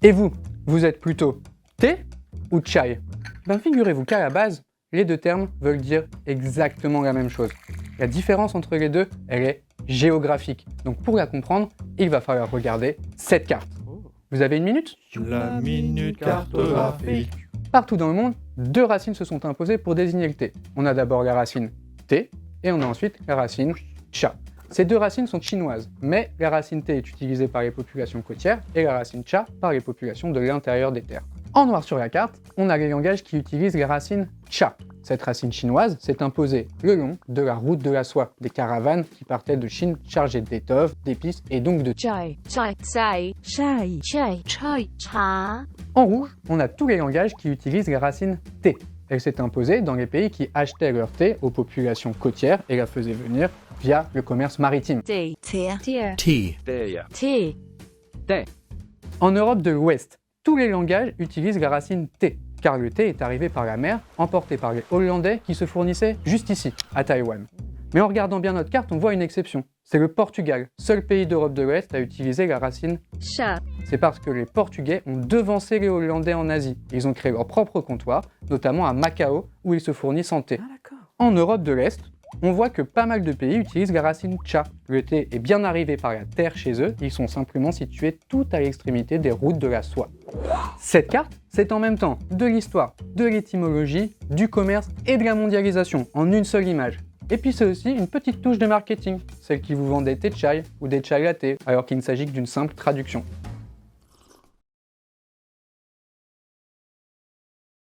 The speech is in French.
Et vous, vous êtes plutôt thé ou chai? Ben figurez-vous qu'à la base, les deux termes veulent dire exactement la même chose. La différence entre les deux, elle est géographique. Donc pour la comprendre, il va falloir regarder cette carte. Vous avez une minute? La minute cartographique. Partout dans le monde, deux racines se sont imposées pour désigner le thé. On a d'abord la racine thé et on a ensuite la racine cha. Ces deux racines sont chinoises, mais la racine thé est utilisée par les populations côtières et la racine cha par les populations de l'intérieur des terres. En noir sur la carte, on a les langages qui utilisent la racine cha. Cette racine chinoise s'est imposée le long de la route de la soie, des caravanes qui partaient de Chine chargées d'étoffes, d'épices et donc de chai, chai, chai, chai, chai, chai, cha. En rouge, on a tous les langages qui utilisent la racine thé. Elle s'est imposée dans les pays qui achetaient leur thé aux populations côtières et la faisaient venir via le commerce maritime. Thé, thé, thé, Thé. thé. En Europe de l'Ouest, tous les langages utilisent la racine thé, car le thé est arrivé par la mer, emporté par les Hollandais qui se fournissaient juste ici, à Taïwan. Mais en regardant bien notre carte, on voit une exception. C'est le Portugal, seul pays d'Europe de l'Ouest à utiliser la racine cha. C'est parce que les Portugais ont devancé les Hollandais en Asie. Ils ont créé leur propre comptoir, notamment à Macao, où ils se fournissent en thé. En Europe de l'Est, on voit que pas mal de pays utilisent la racine cha. Le thé est bien arrivé par la terre chez eux, ils sont simplement situés tout à l'extrémité des routes de la soie. Cette carte, c'est en même temps de l'histoire, de l'étymologie, du commerce et de la mondialisation en une seule image. Et puis c'est aussi une petite touche de marketing, celle qui vous vend des thé chai ou des chai latte, alors qu'il ne s'agit que d'une simple traduction.